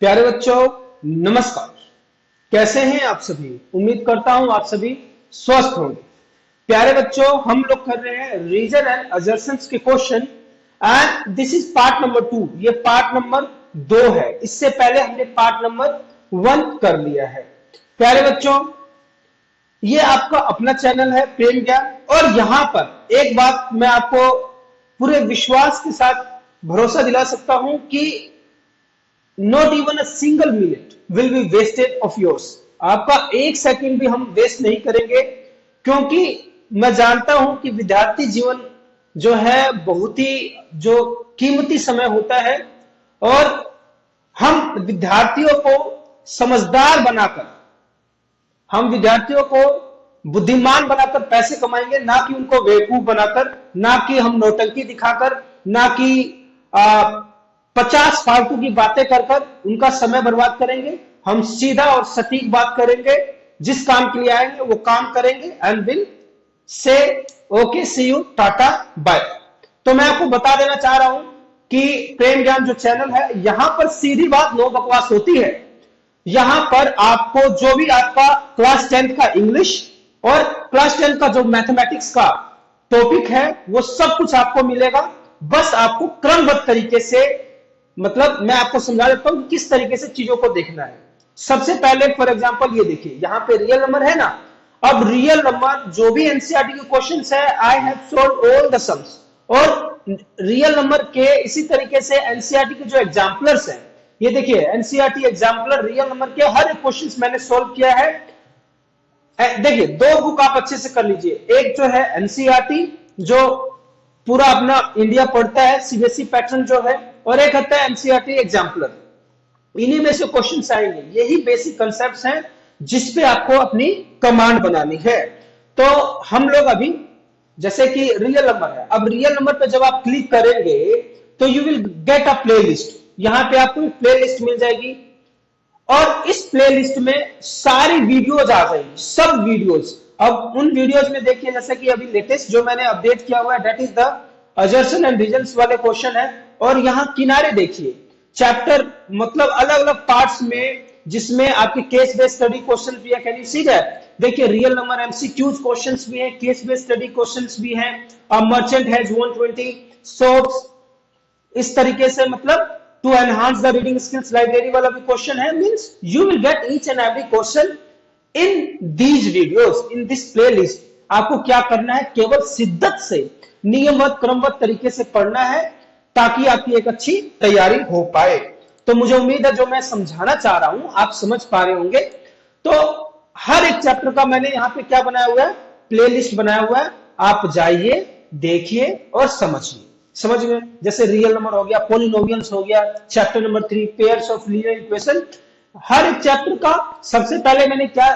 प्यारे बच्चों, नमस्कार। कैसे हैं आप सभी? उम्मीद करता हूं आप सभी स्वस्थ होंगे। प्यारे बच्चों, हम लोग कर रहे हैं रीजन एंड असर्शंस के question and this is part number 2। ये पार्ट नंबर 2 है। इससे पहले हमने पार्ट नंबर 1 कर लिया है। प्यारे बच्चों, ये आपका अपना चैनल है प्रेम ज्ञान, और यहां पर एक बात मैं आपको पूरे विश्वास के साथ भरोसा दिला सकता हूं कि not even a single minute will be wasted of yours। आपका एक सेकंड भी हम वेस्ट नहीं करेंगे, क्योंकि मैं जानता हूं कि विद्यार्थी जीवन जो है बहुत ही जो कीमती समय होता है, और हम विद्यार्थियों को समझदार बनाकर, हम विद्यार्थियों को बुद्धिमान बनाकर पैसे कमाएंगे, ना कि उनको बेवकूफ बनाकर, ना कि हम नौटंकी दिखाकर, ना कि 50 फालतू की बातें कर कर उनका समय बर्बाद करेंगे। हम सीधा और सटीक बात करेंगे, जिस काम के लिए आएंगे वो काम करेंगे and will say okay, see you, tata, bye. तो मैं आपको बता देना चाह रहा हूं कि प्रेम ज्ञान जो चैनल है, यहां पर सीधी बात, नो बकवास होती है। यहां पर आपको जो भी आपका क्लास 10th का इंग्लिश और क्लास 10th का जो मैथमेटिक्स का टॉपिक है, वो सब कुछ आपको मिलेगा। बस आपको क्रमबद्ध तरीके से, मतलब मैं आपको समझा देता हूं कि किस तरीके से चीजों को देखना है। सबसे पहले फॉर एग्जांपल ये देखिए, यहां पे रियल नंबर है ना। अब रियल नंबर जो भी एनसीईआरटी के क्वेश्चंस है, I have solved all the sums. और रियल नंबर के इसी तरीके से एनसीईआरटी के जो एग्जाम्पलर्स हैं, ये देखिए एनसीईआरटी एग्जाम्पलर रियल नंबर के हर एक क्वेश्चंस मैंने सोल्व किया है। देखिए, 2 बुक आप अच्छे से कर लीजिए। एक जो है एनसीईआरटी, जो पूरा अपना इंडिया पढ़ता है, सीबीएसई पैटर्न जो है, और एक आता है एनसीईआरटी एग्जाम्पलर। इन्हीं में से क्वेश्चंस आएंगे। यही बेसिक कांसेप्ट्स हैं जिसपे आपको अपनी कमांड बनानी है। तो हम लोग अभी, जैसे कि रियल नंबर है, अब रियल नंबर पे जब आप क्लिक करेंगे तो you will get a playlist. यहां पे आपको एक प्लेलिस्ट मिल जाएगी, और इस प्लेलिस्ट में सारी वीडियोज आ जाएंगी, सब वीडियोज। अब उन वीडियोज में देखिए, जैसे कि अभी लेटेस्ट जो मैंने अपडेट किया हुआ है, that is the assertion and reasons वाले क्वेश्चन है। और यहां किनारे देखिए, चैप्टर मतलब अलग अलग पार्ट्स में, जिसमें आपके केस बेस्ड स्टडी क्वेश्चन भी है। Can you see that? देखिए, रियल नंबर एमसीक्यूज क्वेश्चंस भी है, केस बेस्ड स्टडी क्वेश्चंस भी है। मर्चेंट हैज 120 सोर्स, इस तरीके से, मतलब to enhance the reading skills library वाला भी क्वेश्चन है। Means you will get each and every question in these videos, in this playlist. आपको क्या करना है? केवल शिद्दत से, नियमबद्ध क्रमबद्ध तरीके से पढ़ना है, ताकि आपकी एक अच्छी तैयारी हो पाए। तो मुझे उम्मीद है जो मैं समझाना चाह रहा हूं आप समझ पा रहे होंगे। तो हर एक चैप्टर का मैंने यहां पे क्या बनाया हुआ है? प्लेलिस्ट बनाया हुआ है। आप जाइए, देखिए और समझिए। समझ में? जैसे रियल नंबर हो गया, पॉलिनोमियल्स हो गया, chapter number 3 pairs of linear equation. हर एक चैप्टर का सबसे पहले मैंने क्या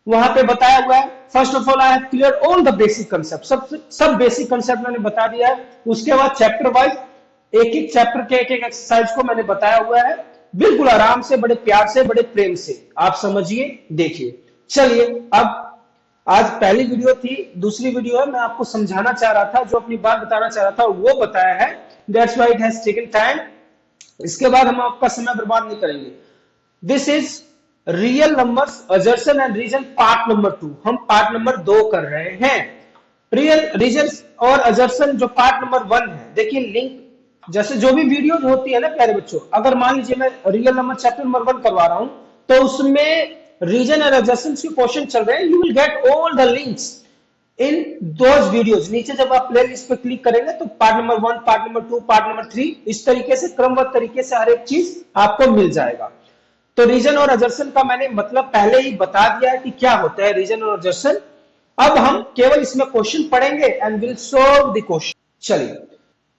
वहां पे बताया हुआ है? First of all I have clear all the basic concept. सब बेसिक कांसेप्ट मैंने बता दिया है। उसके बाद चैप्टर वाइज एक एक चैप्टर के एक एक एक्सरसाइज को मैंने बताया हुआ है। बिल्कुल आराम से, बड़े प्यार से, बड़े प्रेम से आप समझिए, देखिए। चलिए, अब आज पहली वीडियो थी, दूसरी वीडियो है। मैं आपको समझाना चाह रहा था, जो अपनी बात बताना चाह रहा था वो बताया है। That's why it has taken time. इसके बाद हम आपका समय बर्बाद नहीं करेंगे। This is real numbers, assertion and reason, part number 2। हम पार्ट नंबर 2 कर रहे हैं। रियल, रीजन और असर्शन जो पार्ट नंबर 1 है, देखिए लिंक, जैसे जो भी वीडियो होती है ना प्यारे बच्चों, अगर मान लीजिए मैं रियल नंबर चैप्टर नंबर 1 करवा रहा हूं, तो उसमें रीजन और असर्शन के क्वेश्चन चल रहे हैं। You will get all the links in those videos. नीचे जब आप प्ले लिस्ट पे क्लिक करेंगे तो part number 1, part number 2, part number 3, इस तरीके से क्रमबद्ध तरीके से हर एक चीज आपको मिल जाएगा। तो रीजन और असर्शन का मैंने मतलब पहले ही बता दिया है कि क्या होता है रीजन और असर्शन। अब हम केवल इसमें क्वेश्चन पढ़ेंगे and will solve the question. चलिए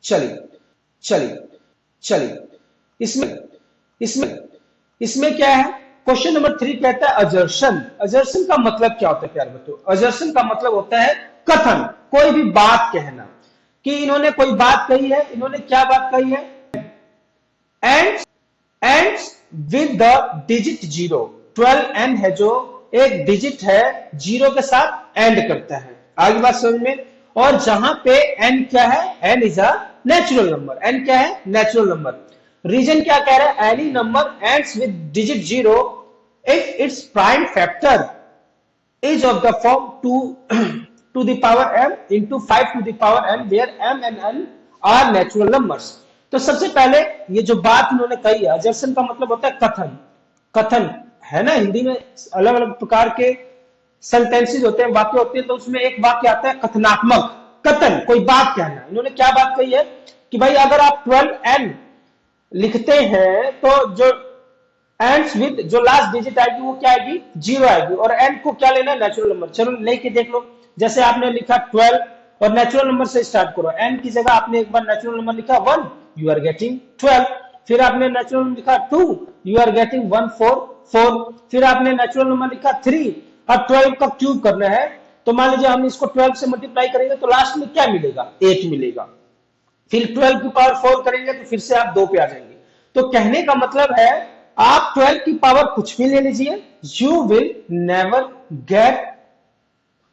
चलिए चलिए चलिए, इसमें इसमें इसमें क्या है? क्वेश्चन नंबर 3 कहता है असर्शन। असर्शन का मतलब क्या होता है प्यारे बच्चों? असर्शन का मतलब होता है कथन, कोई भी बात कहना, कि इन्होंने कोई बात कही है। इन्होंने क्या बात कही है? And with the digit 0। 12n है, जो एक डिजिट है, 0 के साथ एंड करता है। आगे बात समझ में? और जहां पे n क्या है? n is a natural number. n क्या है? Natural number. रीजन क्या कह रहा है, any number ends with digit 0 if its prime factor is of the form 2 to the power m into 5 to the power n where m and n are natural numbers। तो सबसे पहले ये जो बात इन्होंने कही है, अजर्सन का मतलब होता है कथन, कथन है ना, हिंदी में अलग अलग प्रकार के सेंटेंसेस होते हैं, वाक्य होते हैं, तो उसमें एक वाक्य आता है कथनात्मक, कथन, कोई बात कहना। इन्होंने क्या बात कही है कि भाई अगर आप 12n लिखते हैं तो जो एंड्स विद जो लास्ट डिजिट आएगी वो क्या आएगी, 0 आएगी, और एन को क्या लेना है, नेचुरल नंबर। चलो लेके देख लो, जैसे आपने लिखा 12 और नेचुरल नंबर से स्टार्ट करो, एन की जगह आपने एक बार नेचुरल नंबर लिखा 1, यू आर गेटिंग 12, फिर आपने नेचुरल नंबर लिखा 2, यू आर गेटिंग 1 4 4, फिर आपने नेचुरल नंबर लिखा 3, अब 12 का क्यूब करना है, तो मान लीजिए हम इसको 12 से मल्टीप्लाई करेंगे तो लास्ट में क्या मिलेगा, 8 मिलेगा, फिर 12 की पावर 4 करेंगे तो फिर से आप 2 पे आ जाएंगे। तो कहने का मतलब है आप 12 की पावर कुछ भी ले लीजिए, you will never get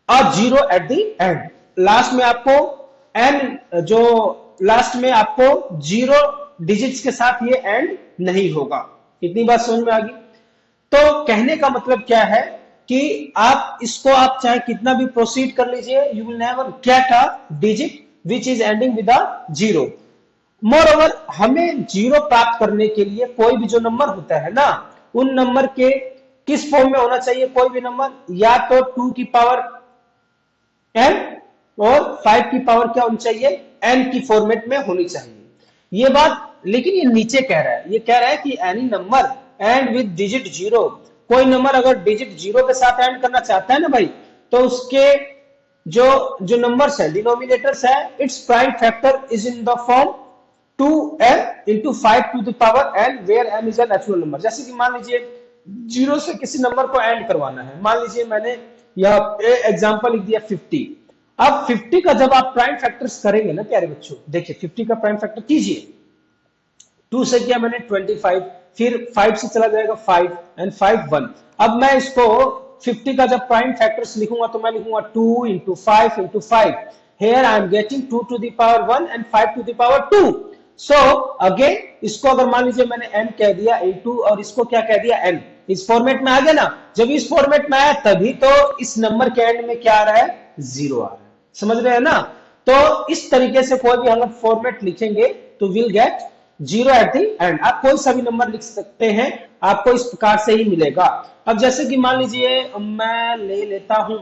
a 0 at the end. Last में आपको एन जो लास्ट में आपको 0 डिजिट्स के साथ ये एंड नहीं होगा। इतनी बात समझ में आ गई। तो कहने का मतलब क्या है कि आप इसको आप चाहे कितना भी प्रोसीड कर लीजिए, you will never get a digit which is ending with a 0। Moreover हमें 0 प्राप्त करने के लिए कोई भी जो नंबर होता है ना, उन नंबर के किस फॉर्म में होना चाहिए, कोई भी नंबर या तो 2 की पावर n और 5 की पावर क्या होनी चाहिए, n की फॉर्मेट में होनी चाहिए। ये बात लेकिन ये नीचे कह रहा है, ये कह रहा है कि any number and with digit 0, कोई नंबर अगर डिजिट 0 के साथ एंड करना चाहता है ना भाई, तो उसके जो नंबर्स है, डिनोमिनेटर्स है, its prime factor is in the form 2m into 5 to the power n where m is a natural number। जैसे कि मान लीजिए 0 से किसी नंबर को एंड करवाना है, मान लीजिए मैंने यह एग्जांपल लिख दिया 50। अब 50 का जब आप प्राइम फैक्टर्स करेंगे ना प्यारे बच्चों, देखिए 50 का प्राइम फैक्टर कीजिए, 2 से किया मैंने 25, फिर 5 से चला जाएगा 5 एंड 5 1। अब मैं इसको 50 का जब प्राइम फैक्टर्स लिखूंगा तो मैं लिखूंगा 2 into 5 into 5, here I am getting 2 to the power 1 and 5 to the power 2। So again इसको अगर मान लीजिए मैंने m कह दिया into और इसको क्या कह दिया n, इस फॉर्मेट में आ गया ना। जब इस फॉर्मेट में आया तभी तो इस नंबर के एंड में क्या आ रहा है, 0 आ रहा है। समझ रहे हैं ना। तो इस तरीके से कोई भी हम फॉर्मेट लिखेंगे तो will get 0 at the end. आप कोई सा भी नंबर लिख सकते हैं, आपको इस प्रकार से ही मिलेगा। अब जैसे कि मान लीजिए मैं ले लेता हूं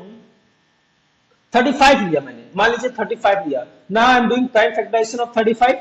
35 लिया मैंने, मान लीजिए 35 लिया। Now I am doing prime factorization of 35,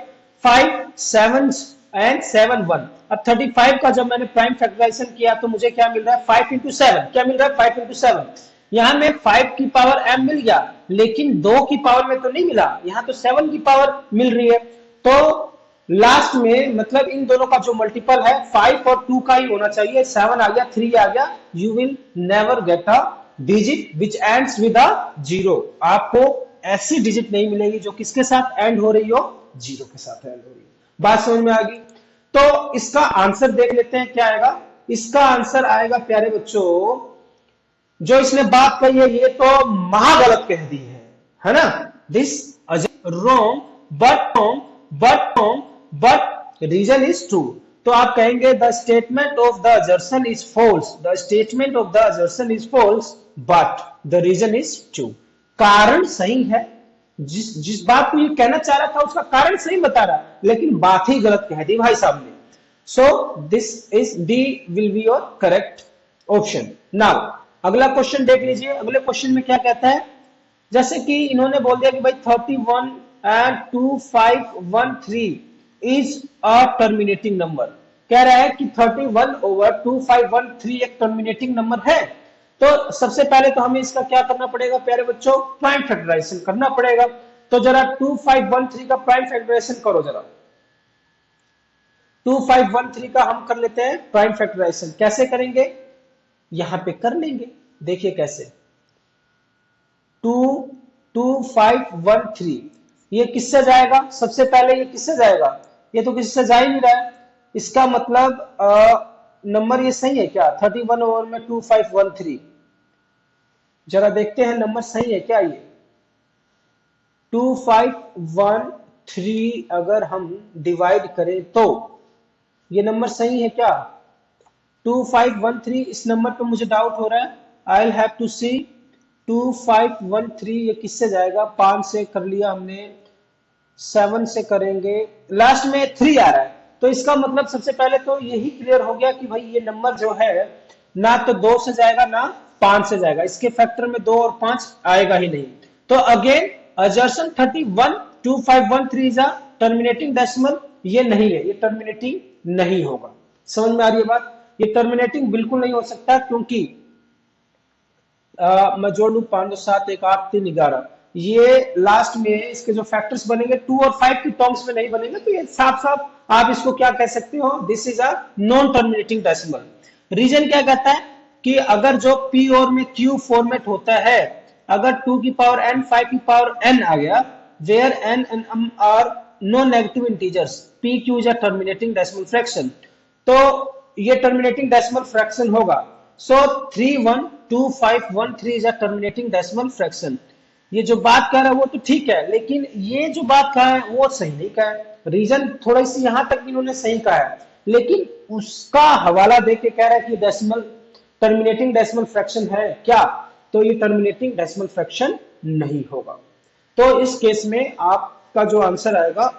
5 7 and 7 1। अब 35 का जब मैंने प्राइम फैक्टराइजेशन किया तो मुझे क्या मिल रहा है, 5 into 7, क्या मिल रहा है, 5 into 7। यहां में 5 की पावर m मिल गया, लेकिन 2 की पावर में तो नहीं मिला, यहां तो 7 की पावर मिल रही है। तो लास्ट में मतलब इन दोनों का जो मल्टीपल है 5 और 2 का ही होना चाहिए, 7 आ गया 3 आ गया, you will never get a digit which ends with a 0। आपको ऐसी डिजिट नहीं मिलेगी जो किसके साथ एंड हो रही हो, 0 के साथ एंड हो रही है। बात समझ में आ गई। तो इसका आंसर देख लेते हैं क्या आएगा। इसका आंसर आएगा प्यारे बच्चों, जो इसने बात कही है ये तो महागलत कह दी है ना। This wrong but reason is true. तो आप कहेंगे the statement of the assertion is false, the statement of the assertion is false but the reason is true. कारण सही है, जिस बात को ये कहना चाह रहा था उसका कारण सही बता रहा, लेकिन बात ही गलत कह दी भाई साहब ने। So this is D will be your correct option. Now अगला क्वेश्चन देख लीजिए। अगले क्वेश्चन में क्या कहता है, जैसे कि इन्होंने बोल दिया कि भाई 31 and 2513 is a terminating number. कह रहा है कि 31 over 2513 एक टर्मिनेटिंग नंबर है। तो सबसे पहले तो हमें इसका क्या करना पड़ेगा प्यारे बच्चों, प्राइम फैक्टराइजेशन करना पड़ेगा। तो जरा 2513 का प्राइम फैक्टराइजेशन करो जरा। 2513 का हम कर लेते हैं प्राइम फैक्टराइजेशन। कैसे करेंगे, यहां पे कर लेंगे, देखिए कैसे। 2513 ये किससे जाएगा, सबसे पहले ये किससे जाएगा, ये तो किससे जा ही नहीं रहा है। इसका मतलब नंबर ये सही है क्या, 31 ओवर में 2513। जरा देखते हैं नंबर सही है क्या ये। 2513 अगर हम डिवाइड करें तो ये नंबर सही है क्या? 2513, इस नंबर पे मुझे डाउट हो रहा है। आई विल हैव टू सी 2513 ये किससे जाएगा? 5 से कर लिया हमने, 7 से करेंगे, लास्ट में 3 आ रहा है। तो इसका मतलब सबसे पहले तो यही क्लियर हो गया कि भाई ये नंबर जो है ना तो 2 से जाएगा ना 5 से जाएगा, इसके फैक्टर में 2 और 5 आएगा ही नहीं। तो again assertion 31 2513 is a terminating decimal, ये नहीं है, ये टर्मिनेटिंग नहीं होगा। समझ में आ रही है बात? ये टर्मिनेटिंग बिल्कुल नहीं हो सकता, क्योंकि मैं जोड़ लू 5 2 7 1 8 3 11, ये लास्ट में इसके जो फैक्टर्स बनेंगे 2 और 5 की टर्म्स में नहीं बनेंगे, तो ये साफ साफ आप इसको क्या कह सकते हो? This is a non terminating decimal. Reason क्या कहता है कि अगर जो पी और में क्यू फॉर्मेट होता है, अगर 2 की पावर n 5 की पावर n आ गया, where n and m are no negative integers, P Q is a terminating decimal fraction, तो ये टर्मिनेटिंग डेसिमल फ्रैक्शन होगा। So 312513 is a terminating decimal fraction. ये जो बात कर रहा है वो तो ठीक है, लेकिन ये जो बात कहा है वो सही नहीं कहा है। रीजन थोड़ी सी यहां तक इन्होंने सही कहा है, लेकिन उसका हवाला देके कह रहा है कि डेसिमल टर्मिनेटिंग डेसिमल फ्रैक्शन है क्या? तो ये टर्मिनेटिंग डेसिमल फ्रैक्शन नहीं होगा। तो इस केस में आपका जो आंसर आएगा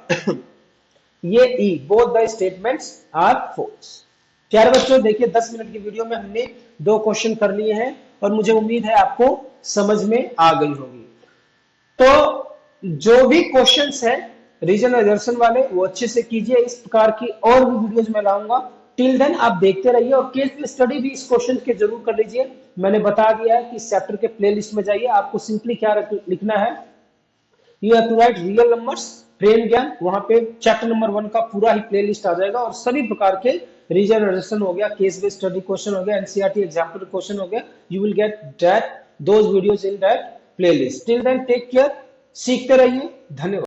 ये E, both the statements are false. प्यारे बच्चों, देखिए 10 मिनट की वीडियो में हमने 2 क्वेश्चन कर लिए हैं और मुझे उम्मीद है आपको समझ में आ गई होगी। तो जो भी क्वेश्चंस है रीजन असर्शन वाले वो अच्छे से कीजिए, इस प्रकार की और भी वीडियोस मैं लाऊंगा। टिल देन आप देखते रहिए और केस स्टडी भी इस क्वेश्चन के जरूर कर लीजिए। मैंने बता दिया है कि इस चैप्टर के प्लेलिस्ट में जाइए, आपको सिंपली क्या लिखना है, you have to write real numbers, Prem Gyan, वहां पे चैप्टर नंबर 1 का पूरा ही प्लेलिस्ट आ जाएगा और सभी प्रकार के रीजन असर्शन हो गया, केस बेस्ड स्टडी क्वेश्चन हो गया, एनसीईआरटी एग्जाम्पल क्वेश्चन हो गया, you will get that those videos in that playlist. Till then take care, सीखते रहिए, धन्यवाद।